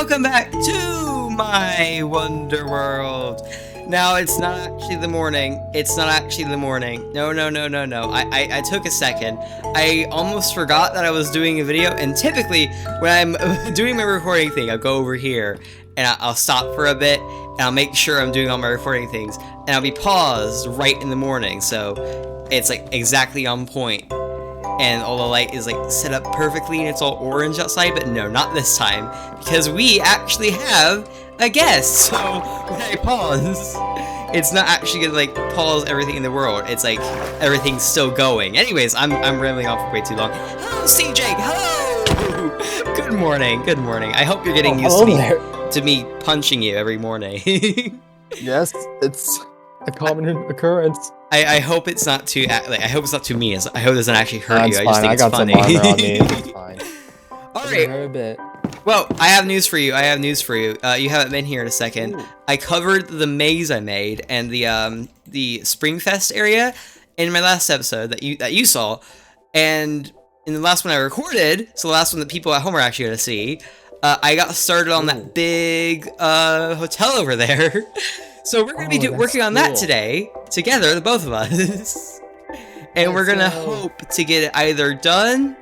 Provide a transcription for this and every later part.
welcome back to my Wonder World. Now, it's not actually the morning. It's not actually the morning. No. I took a second. I almost forgot that I was doing a video, and typically, when I'm doing my recording thing, I'll go over here, and I'll stop for a bit, and I'll make sure I'm doing all my recording things, and I'll be paused right in the morning, so it's like exactly on point. And all the light is like set up perfectly and it's all orange outside, but no, not this time, because we actually have a guest. So when I pause, it's not actually gonna like pause everything in the world. It's like everything's still going. Anyways, I'm rambling off for way too long. Hello, CJ. Hello. Good morning. Good morning. I hope you're getting used to me punching you every morning. Yes, it's a common occurrence. I hope it's not too I hope it's not too mean. I hope it doesn't actually hurt you. I just Fine. think it's funny. I got some armor on me. It's fine. All right. A bit. Well, I have news for you. You haven't been here in a second. Ooh. I covered the maze I made and the Springfest area in my last episode that you saw, and in the last one I recorded, so the last one that people at home are actually gonna see. I got started on that big hotel over there. So we're going to be working on that today, together, the both of us. And we're going to hope to get it either done,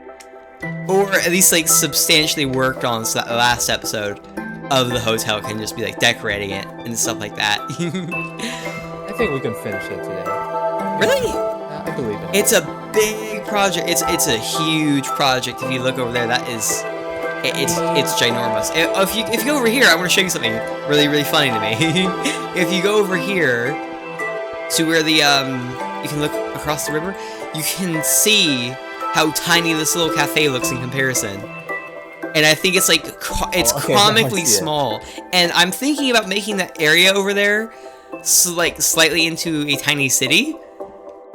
or at least, like, substantially worked on, so that the last episode of the hotel can just be, like, decorating it and stuff like that. I think we can finish it today. Really? I believe it. It's a big project. It's a huge project. If you look over there, that is... It's ginormous. If you go over here, I want to show you something really funny to me. If you go over here to where the you can look across the river, you can see how tiny this little cafe looks in comparison. And I think it's like comically small. And I'm thinking about making that area over there like slightly into a tiny city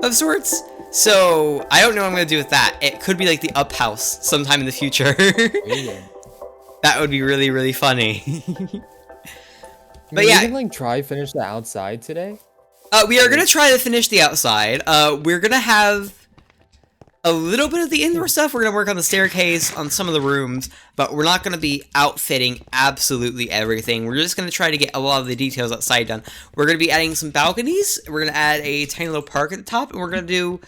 of sorts. So, I don't know what I'm going to do with that. It could be like the Up House sometime in the future. That would be really funny. But yeah. We can like try finish the outside today? We are going to try to finish the outside. We're going to have a little bit of the indoor stuff. We're going to work on the staircase, on some of the rooms, but we're not going to be outfitting absolutely everything. We're just going to try to get a lot of the details outside done. We're going to be adding some balconies. We're going to add a tiny little park at the top, and we're going to do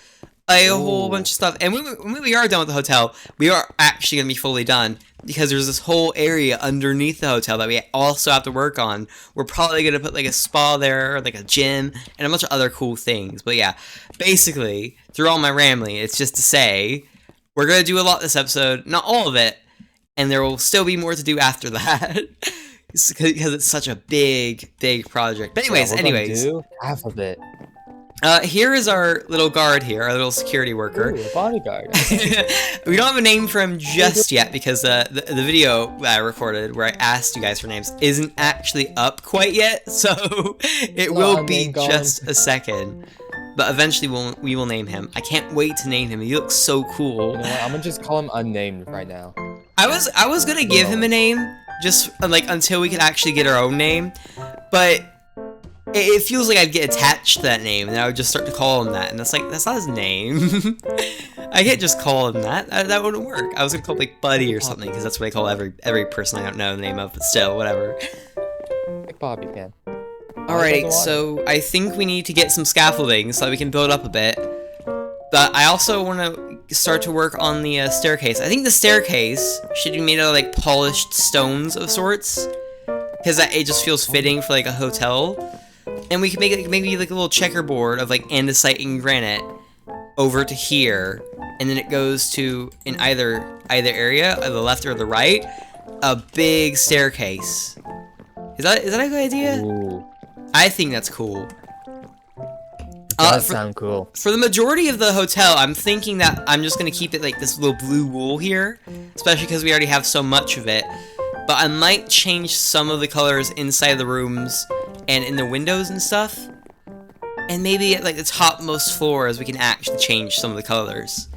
a whole bunch of stuff. And when we are done with the hotel, we are actually going to be fully done, because there's this whole area underneath the hotel that we also have to work on. We're probably going to put like a spa there, or like a gym, and a bunch of other cool things. But yeah, basically, through all my rambling, it's just to say, we're going to do a lot this episode, not all of it, and there will still be more to do after that. Because it's such a big project. But anyways. Do half of it. Here is our little guard here, our little security worker. Ooh, a bodyguard. We don't have a name for him just yet, because the video that I recorded where I asked you guys for names isn't actually up quite yet, so it will be just a second. But eventually we will name him. I can't wait to name him. He looks so cool. You know what? I'm gonna just call him unnamed right now. I was gonna give him a name, just like until we could actually get our own name, but it feels like I'd get attached to that name, and I would just start to call him that, and that's not his name. I can't just call him that. That wouldn't work. I was gonna call him like Buddy or something, because that's what I call every person I don't know the name of, but still, whatever. Like Bobby can. Alright, so I think we need to get some scaffolding so that we can build up a bit. But I also want to start to work on the staircase. I think the staircase should be made out of like polished stones of sorts, because it just feels fitting for like a hotel. And we can make it maybe like a little checkerboard of like andesite and granite over to here, and then it goes to in either area, the left or the right, a big staircase. Is that a good idea? Ooh. I think that's cool. That sounds cool. For the majority of the hotel, I'm thinking that I'm just gonna keep it like this little blue wool here, especially because we already have so much of it. But I might change some of the colors inside the rooms and in the windows and stuff. And maybe at like the topmost floors, we can actually change some of the colors.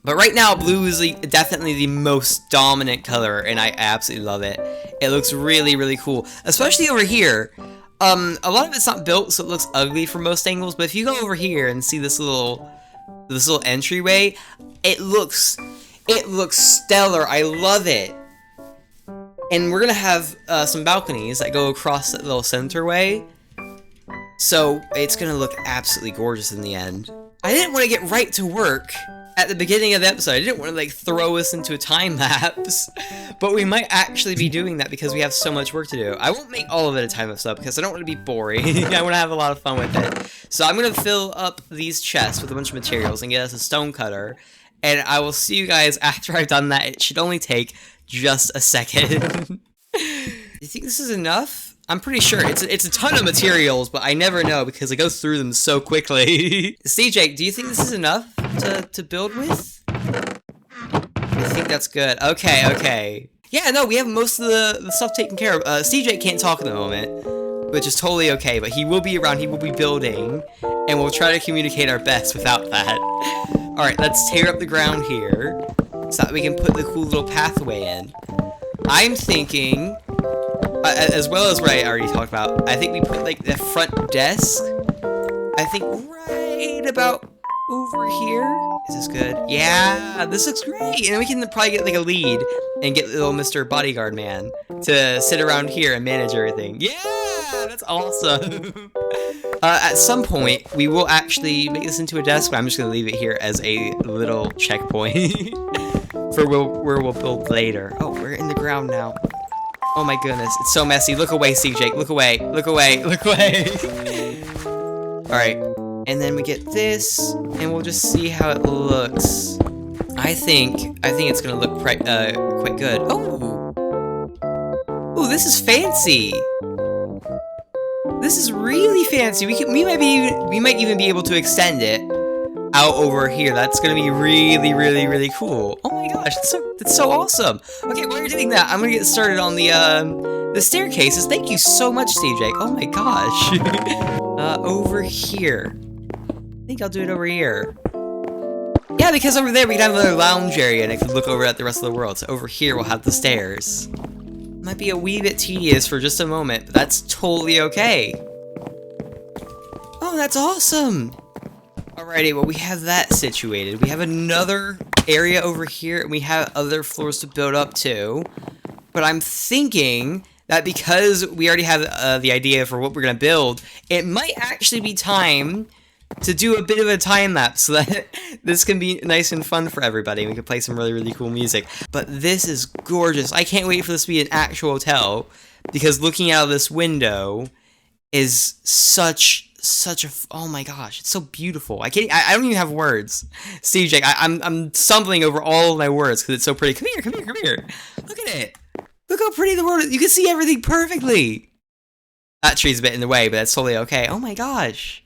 But right now, blue is definitely the most dominant color, and I absolutely love it. It looks really cool, especially over here. A lot of it's not built, so it looks ugly from most angles. But if you go over here and see this little entryway, it looks stellar. I love it. And we're gonna have some balconies that go across that little center way. So it's gonna look absolutely gorgeous in the end. I didn't want to get right to work at the beginning of the episode. I didn't want to like throw us into a time lapse, but we might actually be doing that because we have so much work to do. I won't make all of it a time lapse though because I don't want to be boring. I want to have a lot of fun with it. So I'm gonna fill up these chests with a bunch of materials and get us a stone cutter, and I will see you guys after I've done that. It should only take just a second. You think this is enough? I'm pretty sure it's a ton of materials, but I never know because it goes through them so quickly. CJ, do you think this is enough to build with? I think that's good. Okay. Yeah, no, we have most of the stuff taken care of. CJ can't talk at the moment, which is totally okay, but he will be around, he will be building, and we'll try to communicate our best without that. Alright, let's tear up the ground here so that we can put the cool little pathway in. I'm thinking, as well as what I already talked about, I think we put like the front desk, I think right about over here. Is this good? Yeah, this looks great. And we can probably get like a lead and get little Mr. Bodyguard Man to sit around here and manage everything. Yeah, that's awesome. At some point, we will actually make this into a desk, but I'm just going to leave it here as a little checkpoint for where we'll build later. Oh, we're in the ground now. Oh my goodness, it's so messy. Look away, CJ. Look away. Look away. Look away. Alright. And then we get this, and we'll just see how it looks. I think it's gonna look quite good. Oh! Oh, this is fancy! This is really fancy. We might even be able to extend it out over here. That's gonna be really cool. Oh my gosh, that's so awesome. Okay, while you're doing that, I'm gonna get started on the staircases. Thank you so much, CJ. Oh my gosh. Over here. I think I'll do it over here. Yeah, because over there we can have another lounge area and I can look over at the rest of the world. So over here we'll have the stairs. Might be a wee bit tedious for just a moment, but that's totally okay. Oh, that's awesome. Alrighty, well we have that situated. We have another area over here and we have other floors to build up to. But I'm thinking that because we already have the idea for what we're going to build, it might actually be time to do a bit of a time lapse so that this can be nice and fun for everybody. We can play some really cool music. But this is gorgeous. I can't wait for this to be an actual hotel because looking out of this window is such a oh my gosh, it's so beautiful. I don't even have words. CJ, I'm stumbling over all of my words because it's so pretty. Come here. Look at it. Look how pretty the world is. You can see everything perfectly. That tree's a bit in the way, but that's totally okay. Oh my gosh.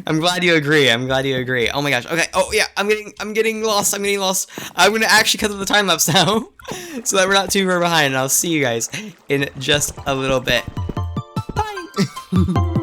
I'm glad you agree. Oh my gosh. Okay. Oh yeah. I'm getting lost. I'm gonna actually cut to the time lapse now, so that we're not too far behind. And I'll see you guys in just a little bit. Bye.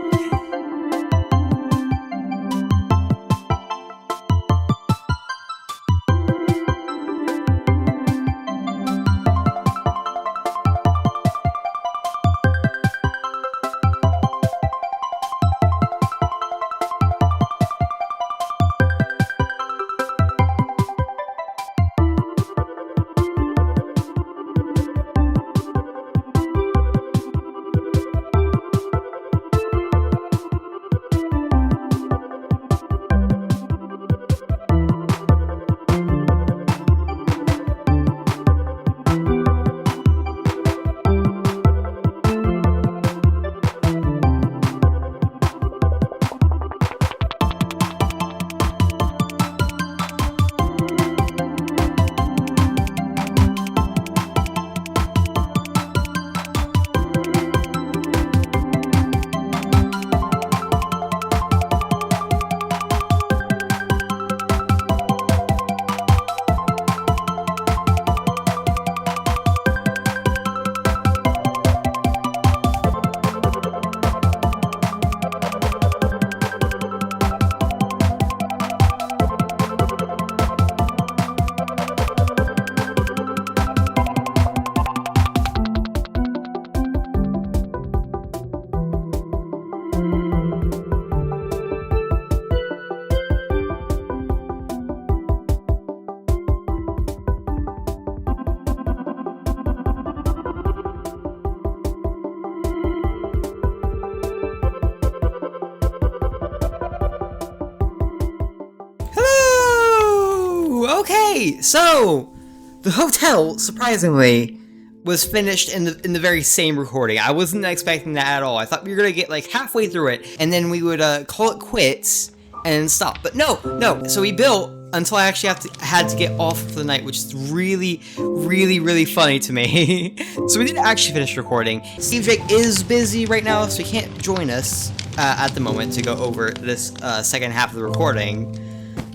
Okay, so the hotel, surprisingly, was finished in the very same recording. I wasn't expecting that at all. I thought we were gonna get like halfway through it, and then we would call it quits and then stop. But no. So we built until I actually had to get off for the night, which is really, really, really funny to me. So we didn't actually finish recording. Steve Drake is busy right now, so he can't join us at the moment to go over this second half of the recording.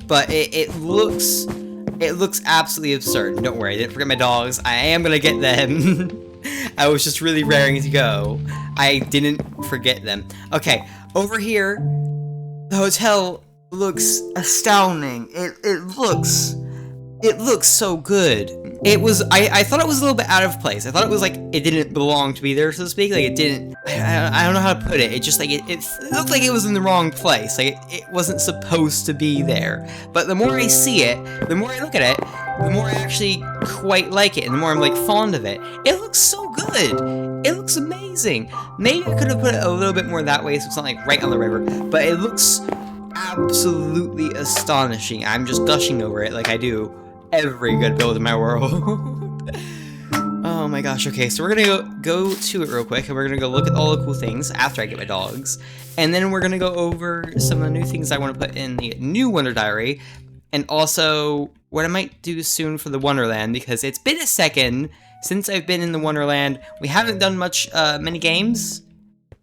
But it looks absolutely absurd. Don't worry, I didn't forget my dogs. I am gonna get them. I was just really raring to go. I didn't forget them. Okay, over here, the hotel looks astounding. It looks so good. I thought it was a little bit out of place. I thought it was like it didn't belong to be there, so to speak. Like it didn't. I don't know how to put it. It just like it looked like it was in the wrong place. Like it wasn't supposed to be there. But the more I see it, the more I look at it, the more I actually quite like it, and the more I'm like fond of it. It looks so good. It looks amazing. Maybe I could have put it a little bit more that way, so it's not like right on the river. But it looks absolutely astonishing. I'm just gushing over it like I do every good build in my world. Oh my gosh, okay, so we're gonna go to it real quick, and we're gonna go look at all the cool things after I get my dogs, and then we're gonna go over some of the new things I want to put in the new Wonder Diary, and also what I might do soon for the Wonderland, because it's been a second since I've been in the Wonderland. We haven't done many games,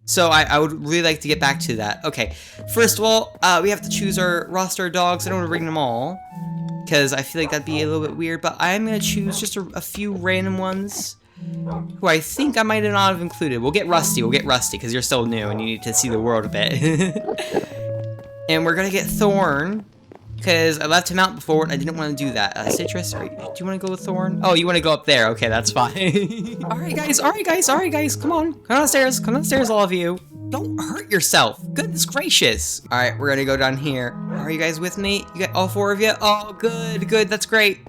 so I would really like to get back to that. Okay, first of all, we have to choose our roster of dogs. I don't want to bring them all, because I feel like that'd be a little bit weird, but I'm going to choose just a few random ones who I think I might not have included. We'll get Rusty, because you're still new and you need to see the world a bit. And we're going to get Thorn, because I left him out before and I didn't want to do that. Citrus, do you want to go with Thorn? Oh, you want to go up there. Okay, that's fine. Alright guys, come on downstairs, all of you. Don't hurt yourself. Goodness gracious. Alright, we're gonna go down here. Are you guys with me? You got all four of you? Oh, good, that's great,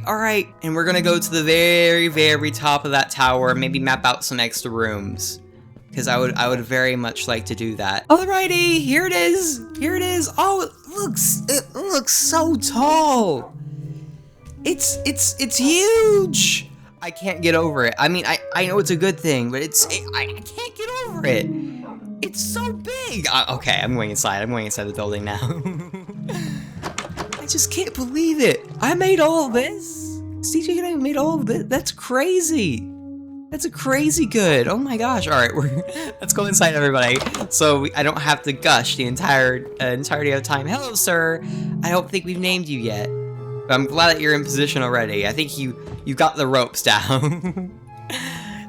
alright. And we're gonna go to the very, very top of that tower and maybe map out some extra rooms, because I would very much like to do that. Alrighty, here it is. Oh, it looks so tall. It's huge. I can't get over it. I mean, I know it's a good thing, but I can't get over it. It's so big. Okay, I'm going inside the building now. I just can't believe it. I made all of this. CJ and I made all of this. That's crazy. That's a crazy good. Oh my gosh. All right, let's go inside, everybody. So I don't have to gush the entirety of time. Hello, sir. I don't think we've named you yet, but I'm glad that you're in position already. I think you got the ropes down.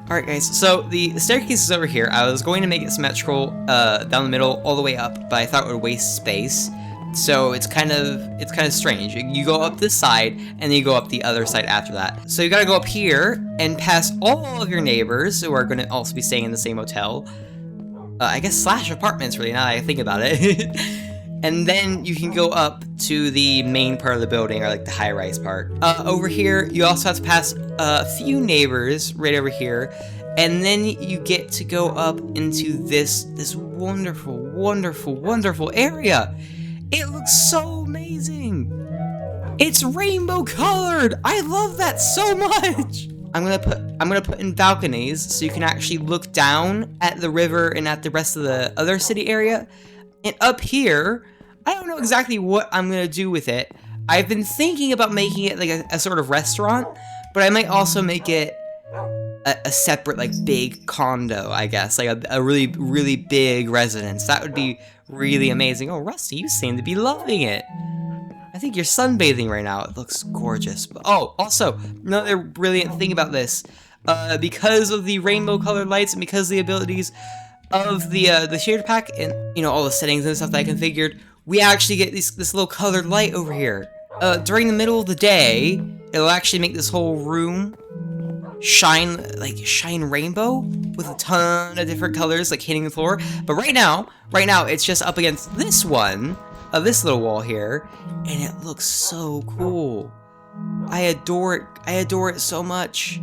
All right, guys. So the staircase is over here. I was going to make it symmetrical down the middle, all the way up, but I thought it would waste space. So it's kind of strange. You go up this side, and then you go up the other side after that. So you gotta go up here and pass all of your neighbors who are gonna also be staying in the same hotel. I guess / apartments, really, now that I think about it. And then you can go up to the main part of the building, or like the high-rise part. Over here, you also have to pass a few neighbors right over here. And then you get to go up into this wonderful, wonderful, wonderful area. It looks so amazing. It's rainbow colored. I love that so much. I'm gonna put in balconies so you can actually look down at the river and at the rest of the other city area. And up here, I don't know exactly what I'm gonna do with it. I've been thinking about making it like a sort of restaurant, but I might also make it a separate, like, big condo, I guess, like a really, really big residence. That would be really amazing. Oh, Rusty, you seem to be loving it. I think you're sunbathing right now. It looks gorgeous. Oh, also, another brilliant thing about this, because of the rainbow-colored lights and because of the abilities of the shader pack and, you know, all the settings and stuff that I configured, we actually get this little colored light over here. During the middle of the day, it'll actually make this whole room shine rainbow with a ton of different colors, like, hitting the floor. But right now it's just up against this one, this little wall here, and it looks so cool. I adore it so much.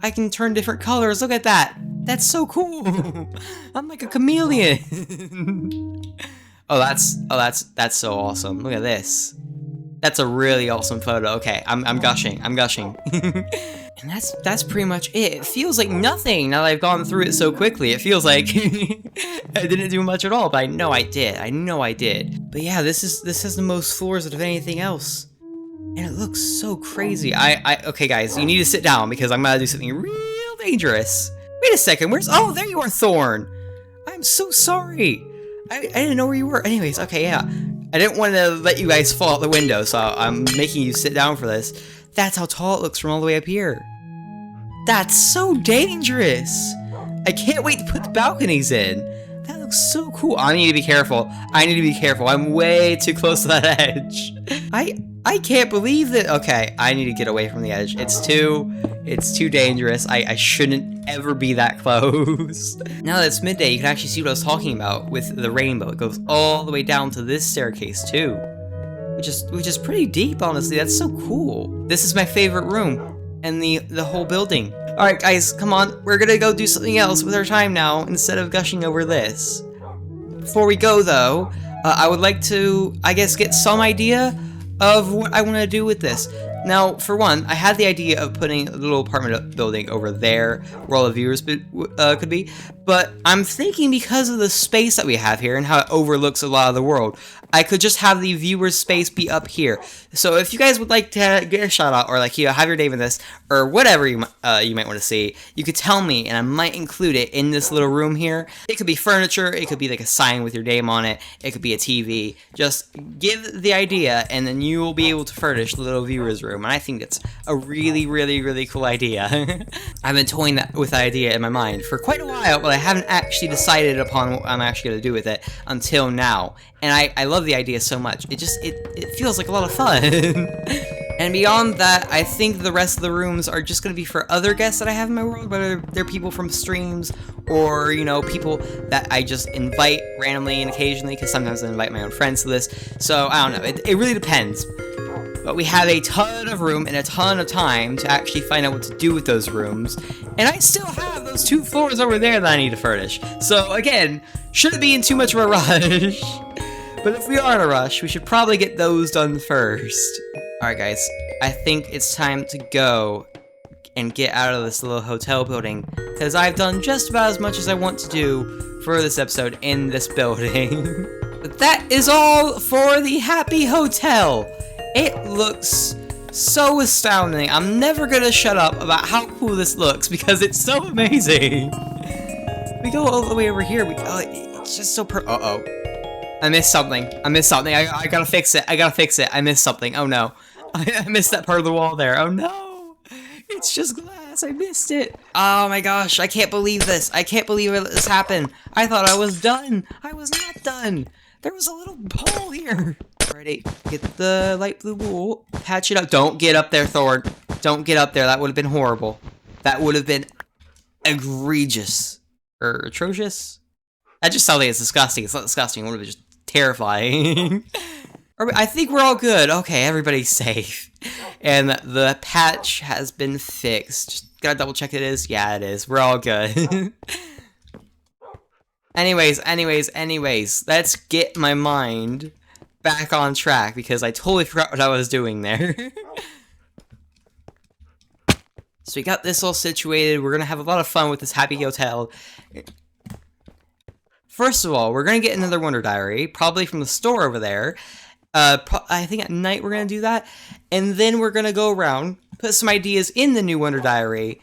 I can turn different colors. Look at that. That's so cool. I'm like a chameleon. Oh, that's so awesome. Look at this. That's a really awesome photo. Okay, I'm gushing. I'm gushing. And that's pretty much it. It feels like nothing now that I've gone through it so quickly. It feels like I didn't do much at all, but I know I did. I know I did. But yeah, this has the most floors out of anything else. And it looks so crazy. Okay guys, you need to sit down because I'm gonna do something real dangerous. Wait a second, oh, there you are, Thorn. I'm so sorry. I didn't know where you were. Anyways, okay, yeah. I didn't want to let you guys fall out the window, so I'm making you sit down for this. That's how tall it looks from all the way up here. That's so dangerous. I can't wait to put the balconies in. That looks so cool. I need to be careful. I need to be careful. I'm way too close to that edge. I can't believe that. Okay, I need to get away from the edge. It's too dangerous. I shouldn't ever be that close. Now that it's midday, you can actually see what I was talking about with the rainbow. It goes all the way down to this staircase too, which is pretty deep, honestly. That's so cool. This is my favorite room in the whole building. All right, guys, come on. We're gonna go do something else with our time now instead of gushing over this. Before we go, though, I would like to, I guess, get some idea of what I want to do with this. Now, for one, I had the idea of putting a little apartment building over there where all the viewers could be, but I'm thinking because of the space that we have here and how it overlooks a lot of the world, I could just have the viewers' space be up here. So if you guys would like to get a shout out or like, you know, have your name in this or whatever you might want to see, you could tell me and I might include it in this little room here. It could be furniture, it could be like a sign with your name on it, it could be a TV. Just give the idea and then you will be able to furnish the little viewers' room. And I think that's a really, really, really cool idea. I've been toying with that idea in my mind for quite a while, but I haven't actually decided upon what I'm actually going to do with it until now. And I love the idea so much. It feels like a lot of fun. And beyond that, I think the rest of the rooms are just going to be for other guests that I have in my world, whether they're people from streams or, you know, people that I just invite randomly and occasionally, because sometimes I invite my own friends to this. So, I don't know. It really depends. But we have a ton of room and a ton of time to actually find out what to do with those rooms. And I still have those 2 floors over there that I need to furnish. So, again, shouldn't be in too much of a rush. But if we are in a rush, we should probably get those done first. Alright guys, I think it's time to go and get out of this little hotel building, because I've done just about as much as I want to do for this episode in this building. But that is all for the Happy Hotel. It looks so astounding. I'm never gonna shut up about how cool this looks, because it's so amazing. We go all the way over here, it's just so uh-oh. I missed something. I gotta fix it. I missed something. Oh no. I missed that part of the wall there. Oh no. It's just glass. I missed it. Oh my gosh. I can't believe this. I can't believe this happened. I thought I was done. I was not done. There was a little hole here. Alrighty. Get the light blue wool. Patch it up. Don't get up there, Thorn. Don't get up there. That would have been horrible. That would have been egregious. Or atrocious? That just sounds like it's disgusting. It's not disgusting. It would have been just terrifying. I think we're all good. Okay, everybody's safe. And the patch has been fixed. Just gotta double check it is. Yeah, it is. We're all good. Anyways. Let's get my mind back on track because I totally forgot what I was doing there. So we got this all situated. We're gonna have a lot of fun with this Happy Hotel. First of all, we're gonna get another Wonder Diary, probably from the store over there. I think at night we're gonna do that, and then we're gonna go around, put some ideas in the new Wonder Diary,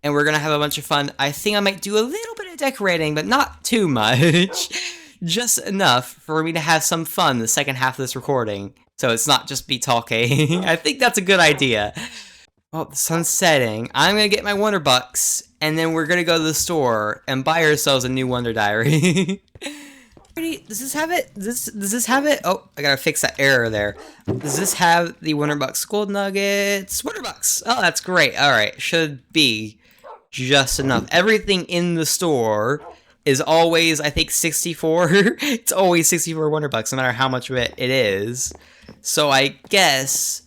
and we're gonna have a bunch of fun. I think I might do a little bit of decorating, but not too much. Just enough for me to have some fun the second half of this recording, so it's not just me talking. I think that's a good idea. Well, the sun's setting. I'm gonna get my Wonder Bucks, and then we're gonna go to the store and buy ourselves a new Wonder Diary. Does this have it? Does this have it? Oh, I gotta fix that error there. Does this have the Wonder Bucks Gold Nuggets? Wonder Bucks! Oh, that's great. Alright, should be just enough. Everything in the store is always, I think, 64. It's always 64 Wonder Bucks, no matter how much of it is. So I guess,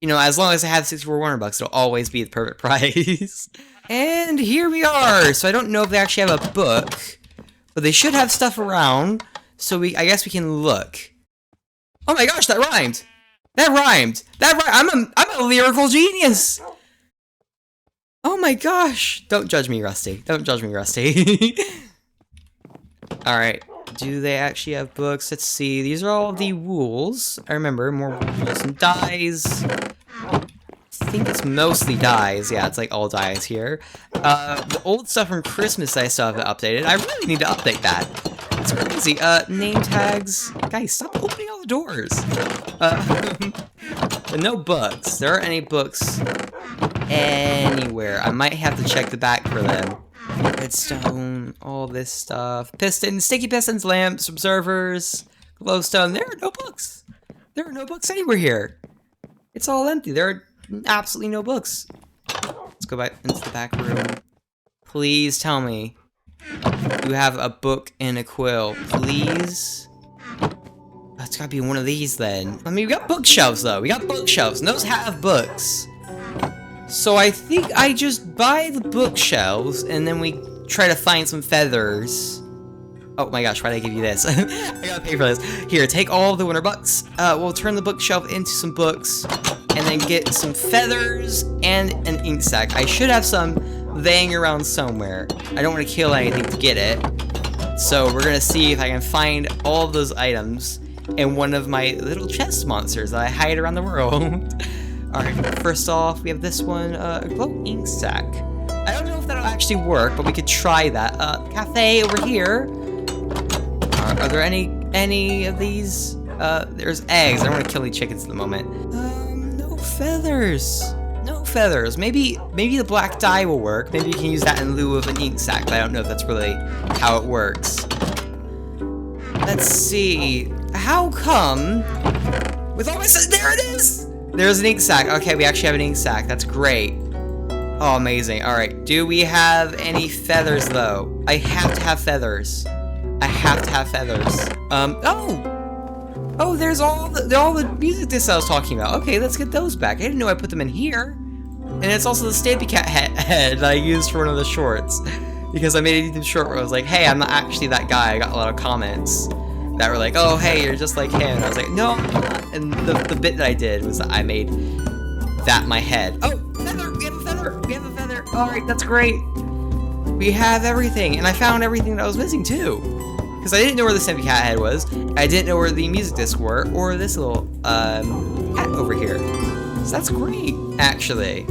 you know, as long as I have 64 Wonder Bucks, it'll always be the perfect price. And here we are! So I don't know if they actually have a book, but they should have stuff around, so I guess we can look. Oh my gosh, that rhymed! That rhymed. I'm a lyrical genius. Oh my gosh. Don't judge me, Rusty. Don't judge me, Rusty. Alright. Do they actually have books? Let's see. These are all the rules. I remember. More rules and dies. I think it's mostly dies. Yeah, it's like all dies here. The old stuff from Christmas I still haven't updated. I really need to update that. It's crazy. Name tags. Guys, stop opening all the doors. But no books. There aren't any books anywhere. I might have to check the back for them. Redstone, all this stuff. Pistons, sticky pistons, lamps, observers, glowstone. There are no books. There are no books anywhere here. It's all empty. There are absolutely no books. Let's go back into the back room. Please tell me you have a book and a quill. Please? It's gotta be one of these then. I mean, we got bookshelves though. We got bookshelves, and those have books. So I think I just buy the bookshelves, and then we try to find some feathers. Oh my gosh, why did I give you this? I gotta pay for this. Here, take all of the winter bucks. We'll turn the bookshelf into some books, and then get some feathers and an ink sac. I should have some laying around somewhere. I don't want to kill anything to get it. So we're gonna see if I can find all of those items in one of my little chest monsters that I hide around the world. Alright, first off, we have this one, a glow ink sac. I don't know if that'll actually work, but we could try that. Cafe over here. Are there any of these? There's eggs. I don't want to kill any chickens at the moment. No feathers. No feathers. Maybe the black dye will work. Maybe you can use that in lieu of an ink sac, but I don't know if that's really how it works. Let's see. How come? With all my there it is! There's an ink sac. Okay, we actually have an ink sac. That's great. Oh, amazing. Alright, do we have any feathers, though? I have to have feathers. I have to have feathers. Oh, there's all the music discs I was talking about. Okay, let's get those back. I didn't know I put them in here. And it's also the Stampy Cat head that I used for one of the shorts. Because I made a YouTube short where I was like, hey, I'm not actually that guy. I got a lot of comments that were like, oh, hey, you're just like him. And I was like, no, I'm not. And the bit that I did was that I made that my head. Oh, feather! We have a feather! We have a feather! Alright, that's great. We have everything. And I found everything that I was missing, too. Because I didn't know where the Stampy Cat head was. I didn't know where the music discs were. Or this little, hat over here. So that's great, actually.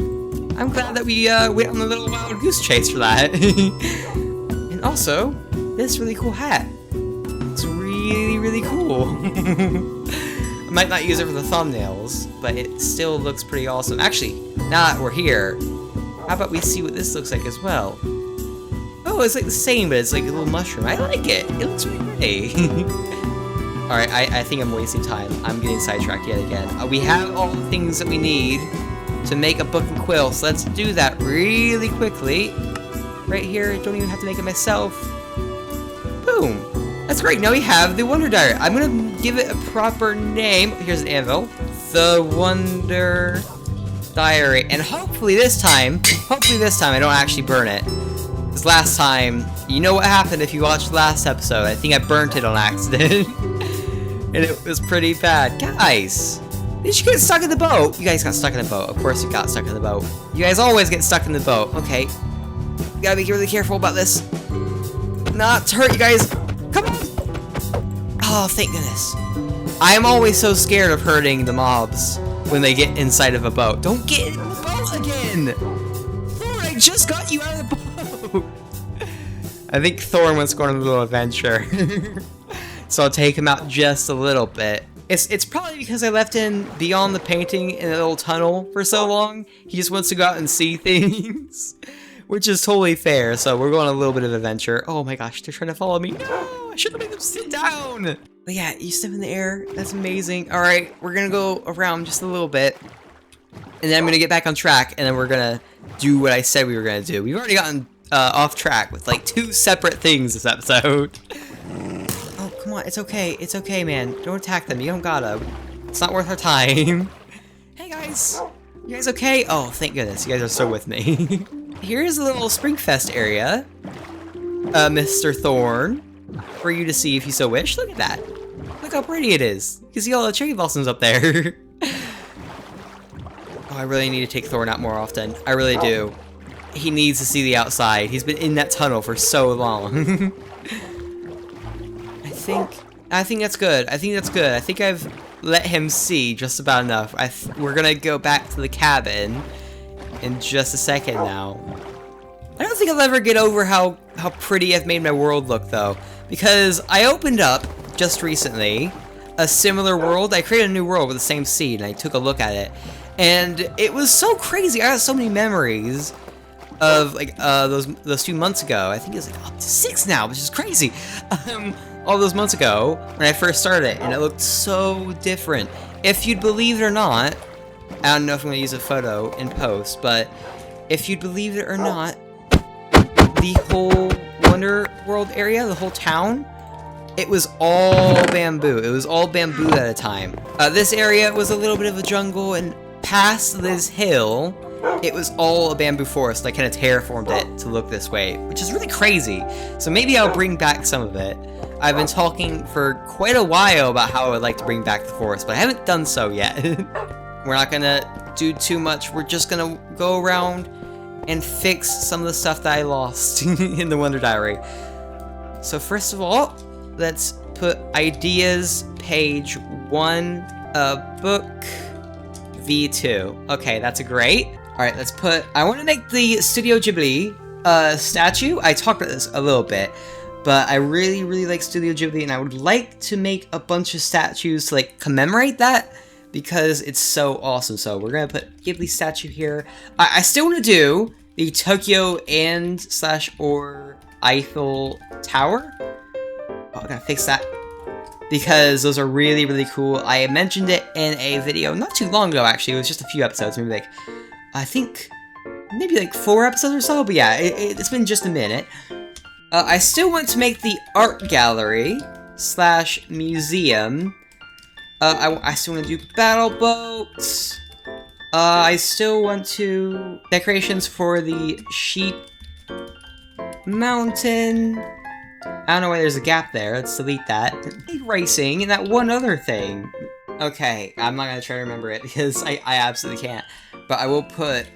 I'm glad that we, went on a little wild goose chase for that. And also, this really cool hat. It's really, really cool. I might not use it for the thumbnails, but it still looks pretty awesome. Actually, now that we're here, how about we see what this looks like as well? Oh, it's like the same, but it's like a little mushroom. I like it. It looks really pretty. Alright, I think I'm wasting time. I'm getting sidetracked yet again. We have all the things that we need to make a book and quill, so let's do that really quickly. Right here, don't even have to make it myself. Boom. That's great, now we have the Wonder Diary. I'm gonna give it a proper name. Here's an anvil. The Wonder Diary. And hopefully this time I don't actually burn it. Because last time, you know what happened if you watched the last episode. I think I burnt it on accident. And it was pretty bad. Guys, did you get stuck in the boat? You guys got stuck in the boat. Of course you got stuck in the boat. You guys always get stuck in the boat. Okay. You gotta be really careful about this. Not to hurt you guys. Come on! Oh, thank goodness. I am always so scared of hurting the mobs when they get inside of a boat. Don't get in the boat again! Thorn, I just got you out of the boat! I think Thorn wants to go on a little adventure. So I'll take him out just a little bit. It's probably because I left him beyond the painting in a little tunnel for so long. He just wants to go out and see things. Which is totally fair, so we're going on a little bit of adventure. Oh my gosh, they're trying to follow me. No, I should have made them sit down. But yeah, you step in the air. That's amazing. All right, we're going to go around just a little bit. And then I'm going to get back on track, and then we're going to do what I said we were going to do. We've already gotten off track with like 2 separate things this episode. Oh, come on. It's okay. It's okay, man. Don't attack them. You don't gotta. It's not worth our time. Hey, guys. You guys okay? Oh, thank goodness. You guys are so with me. Here's a little Springfest area, Mr. Thorn, for you to see if you so wish. Look at that. Look how pretty it is. You can see all the cherry blossoms up there. I really need to take Thorn out more often. I really do. He needs to see the outside. He's been in that tunnel for so long. I think that's good. I think that's good. I think I've let him see just about enough. We're gonna go back to the cabin in just a second now. I don't think I'll ever get over how pretty I've made my world look, though. Because I opened up, just recently, a similar world. I created a new world with the same seed, and I took a look at it. And it was so crazy. I got so many memories of, like, those 2 months ago. I think it's, like, up to 6 now, which is crazy. All those months ago, when I first started it, and it looked so different. If you'd believe it or not, I don't know if I'm going to use a photo in post, but if you'd believe it or not, the whole Wonder World area, the whole town, it was all bamboo. It was all bamboo at a time. This area was a little bit of a jungle, and past this hill, it was all a bamboo forest. I kind of terraformed it to look this way, which is really crazy. So maybe I'll bring back some of it. I've been talking for quite a while about how I would like to bring back the forest, but I haven't done so yet. We're not gonna do too much. We're just gonna go around and fix some of the stuff that I lost in the Wonder Diary. So first of all, let's put ideas page 1, book V2. Okay, that's great. Alright, let's put... I want to make the Studio Ghibli statue. I talked about this a little bit, but I really, really like Studio Ghibli, and I would like to make a bunch of statues to, like, commemorate that, because it's so awesome. So we're going to put Ghibli statue here. I still want to do the Tokyo and / or Eiffel Tower. Oh, I gotta fix that, because those are really, really cool. I mentioned it in a video not too long ago, actually. It was just a few episodes, maybe like, I think, maybe like 4 episodes or so, but yeah, it's been just a minute. I still want to make the art gallery / museum. I still want to do battle boats. I still want to... decorations for the sheep mountain. I don't know why there's a gap there. Let's delete that. Racing and that one other thing. Okay, I'm not gonna try to remember it because I absolutely can't. But I will put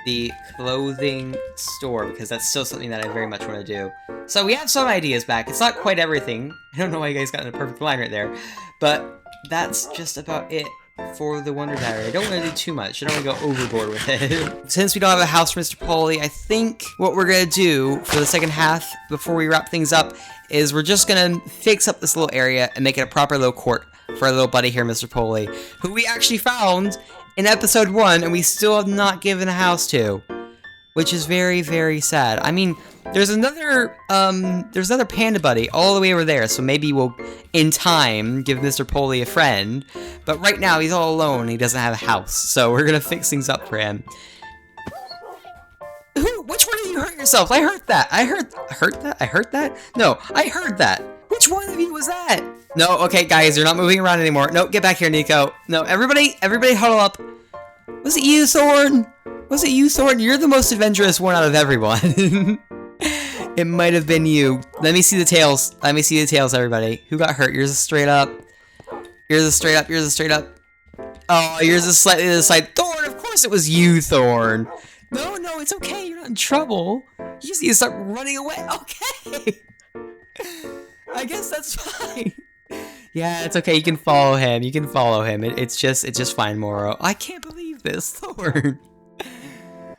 the clothing store because that's still something that I very much want to do. So we have some ideas back. It's not quite everything. I don't know why you guys got in a perfect line right there. But that's just about it for the Wonder Diary. I don't want to do too much. I don't want to go overboard with it. Since we don't have a house for Mr. Polly, I think what we're going to do for the second half, before we wrap things up, is we're just going to fix up this little area and make it a proper little court for our little buddy here, Mr. Polly, who we actually found in episode 1, and we still have not given a house to. Which is very, very sad. I mean, there's another panda buddy all the way over there, so maybe we'll, in time, give Mr. Polly a friend. But right now, he's all alone, and he doesn't have a house, so we're gonna fix things up for him. Which one of you hurt yourself? I heard that. I heard that? I heard that? No, I heard that. Which one of you was that? No, okay, guys, you're not moving around anymore. No, get back here, Nico. No, everybody huddle up. Was it you, Thorn? Was it you, Thorn? You're the most adventurous one out of everyone. It might have been you. Let me see the tails. Let me see the tails, everybody. Who got hurt? Yours is straight up. Yours is straight up. Yours is straight up. Oh, yours is slightly to the side. Thorn, of course it was you, Thorn. No, no, it's okay. You're not in trouble. You just need to start running away. Okay. I guess that's fine. Yeah, it's okay. You can follow him. You can follow him. It's just fine, Moro. I can't believe this, Thorn.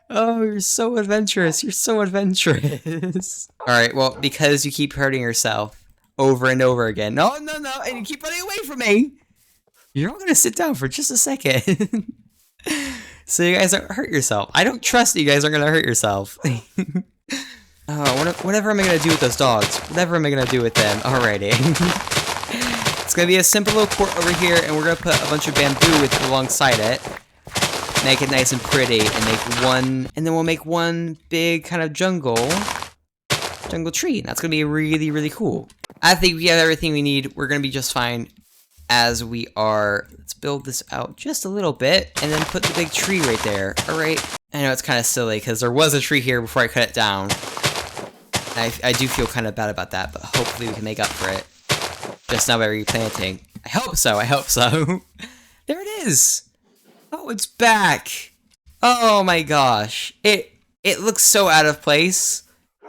Oh, you're so adventurous. You're so adventurous. Alright, well, because you keep hurting yourself over and over again. No, no, no, and you keep running away from me. You're all gonna sit down for just a second. So you guys don't hurt yourself. I don't trust that you guys aren't gonna hurt yourself. Oh, whatever am I gonna do with those dogs? Whatever am I gonna do with them? Alrighty. It's gonna be a simple little court over here, and we're gonna put a bunch of bamboo alongside it. Make it nice and pretty, and then we'll make one big kind of jungle tree, and that's gonna be really, really cool. I think we have everything we need. We're gonna be just fine as we are. Let's build this out just a little bit, and then put the big tree right there. All right. I know it's kind of silly because there was a tree here before I cut it down. I do feel kind of bad about that, but hopefully we can make up for it just now by replanting. I hope so. I hope so. There it is. Oh, it's back! Oh my gosh. It looks so out of place.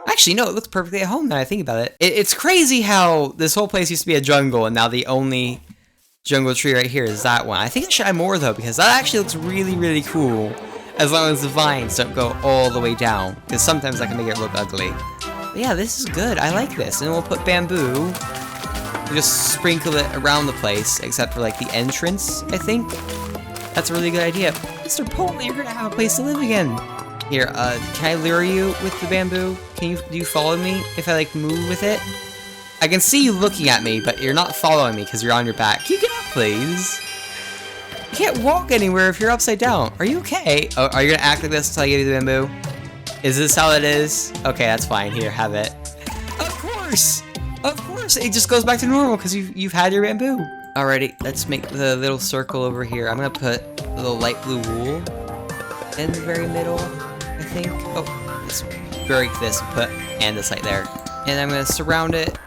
Actually, no, it looks perfectly at home now I think about it. It's crazy how this whole place used to be a jungle and now the only jungle tree right here is that one. I think I should add more though because that actually looks really, really cool. As long as the vines don't go all the way down. Because sometimes that can make it look ugly. But yeah, this is good. I like this. And we'll put bamboo. We'll just sprinkle it around the place. Except for like the entrance, I think. That's a really good idea. Mr. Pole, you're gonna have a place to live again. Here, can I lure you with the bamboo? Do you follow me if I like move with it? I can see you looking at me, but you're not following me because you're on your back. Can you get up, please? You can't walk anywhere if you're upside down. Are you okay? Oh, are you gonna act like this until I give you the bamboo? Is this how it is? Okay, that's fine. Here, have it. Of course! Of course! It just goes back to normal because you've had your bamboo. Alrighty, let's make the little circle over here. I'm gonna put a little light blue wool in the very middle, I think. Oh, let's break this and put andesite there. And I'm gonna surround it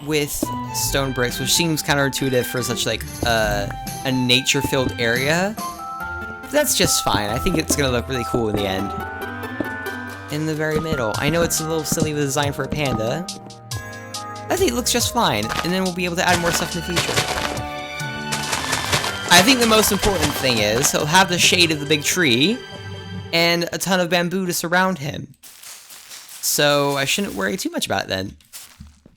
with stone bricks, which seems counterintuitive for such like a nature-filled area. That's just fine. I think it's gonna look really cool in the end. In the very middle. I know it's a little silly of a design for a panda. I think it looks just fine, and then we'll be able to add more stuff in the future. I think the most important thing is he'll have the shade of the big tree and a ton of bamboo to surround him. So I shouldn't worry too much about it then.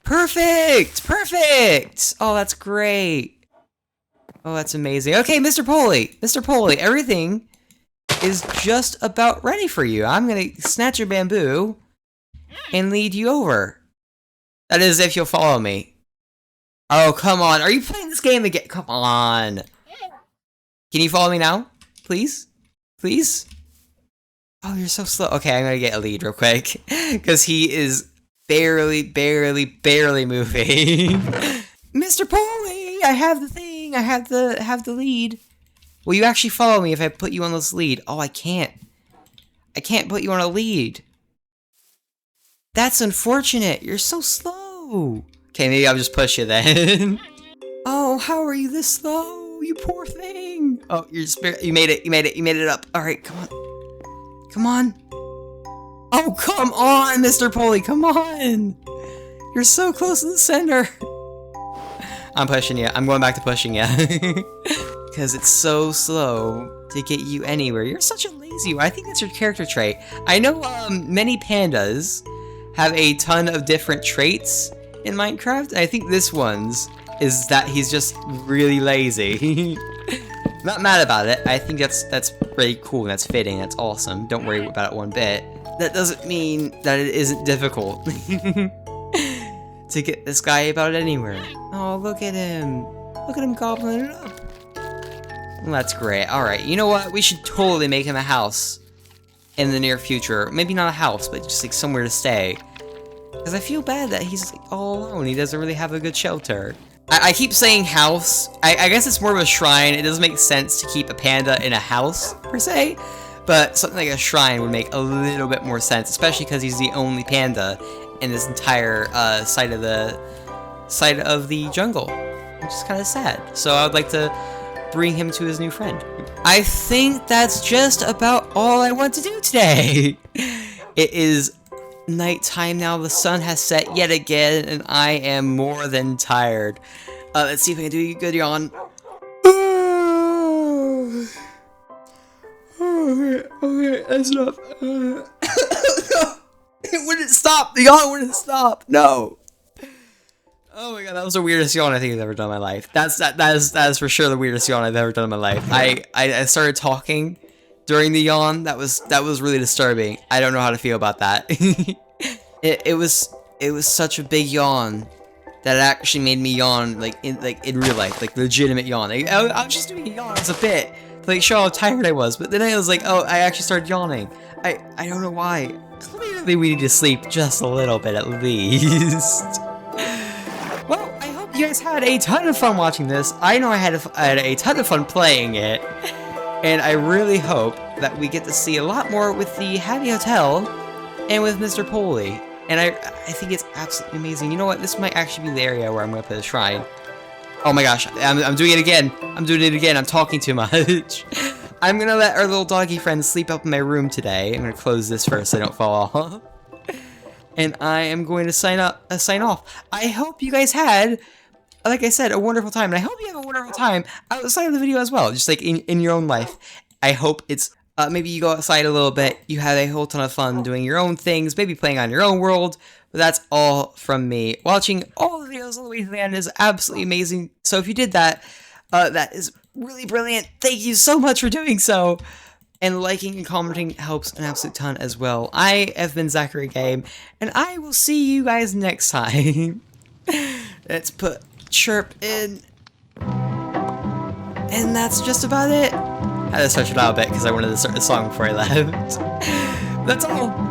Perfect! Perfect! Oh, that's great. Oh, that's amazing. Okay, Mr. Poley! Mr. Poley, everything is just about ready for you. I'm gonna snatch your bamboo and lead you over. That is if you'll follow me. Oh, come on. Are you playing this game again? Come on. Can you follow me now? Please? Please? Oh, you're so slow. Okay, I'm gonna get a lead real quick. Because he is barely moving. Mr. Poley, I have the thing. I have the lead. Will you actually follow me if I put you on this lead? Oh, I can't. I can't put you on a lead. That's unfortunate. You're so slow. Okay, maybe I'll just push you then. Oh, how are you this slow? You poor thing. Oh, you made it. You made it up. All right, come on. Come on. Oh, come on, Mr. Poley. Come on. You're so close to the center. I'm pushing you. I'm going back to pushing you. Because it's so slow to get you anywhere. You're such a lazy one. I think that's your character trait. I know many pandas have a ton of different traits in Minecraft. I think this one's is that he's just really lazy. Not mad about it. I think that's really cool. That's fitting. That's awesome. Don't worry about it one bit. That doesn't mean that it isn't difficult to get this guy about anywhere. Oh, look at him. Look at him gobbling it up. Well, that's great. Alright, you know what? We should totally make him a house in the near future. Maybe not a house, but just like somewhere to stay. Because I feel bad that he's like, all alone. He doesn't really have a good shelter. I keep saying house. I guess it's more of a shrine. It doesn't make sense to keep a panda in a house, per se. But something like a shrine would make a little bit more sense, especially because he's the only panda in this entire side of the jungle. Which is kind of sad. So I would like to bring him to his new friend. I think that's just about all I want to do today. It is nighttime now. The sun has set yet again, and I am more than tired. Let's see if I can do a good yawn. Okay, that's enough. It wouldn't stop. The yawn wouldn't stop. No. Oh my god, that was the weirdest yawn I think I've ever done in my life. That is for sure the weirdest yawn I've ever done in my life. I started talking during the yawn. That was really disturbing. I don't know how to feel about that. it was such a big yawn that it actually made me yawn like in real life, like legitimate yawn. I was just doing a yawn as a bit to like show how tired I was, but then I was like, oh, I actually started yawning. I don't know why. Clearly we need to sleep just a little bit at least. Well, I hope you guys had a ton of fun watching this. I know I had a ton of fun playing it. And I really hope that we get to see a lot more with the Happy Hotel and with Mr. Poley. And I think it's absolutely amazing. You know what? This might actually be the area where I'm going to put a shrine. Oh my gosh. I'm doing it again. I'm doing it again. I'm talking too much. I'm gonna let our little doggy friend sleep up in my room today. I'm gonna close this first so I don't fall off. And I am going to sign off. I hope you guys had, like I said, a wonderful time. And I hope you have a wonderful time outside of the video as well, just like in your own life. I hope it's, maybe you go outside a little bit, you have a whole ton of fun doing your own things, maybe playing on your own world. But that's all from me. Watching all the videos all the way to the end is absolutely amazing. So if you did that, that is really brilliant. Thank you so much for doing so. And liking and commenting helps an absolute ton as well. I have been Zachary Game, and I will see you guys next time. Let's put Chirp in. And that's just about it. I had to switch it out a bit because I wanted to start the song before I left. That's all.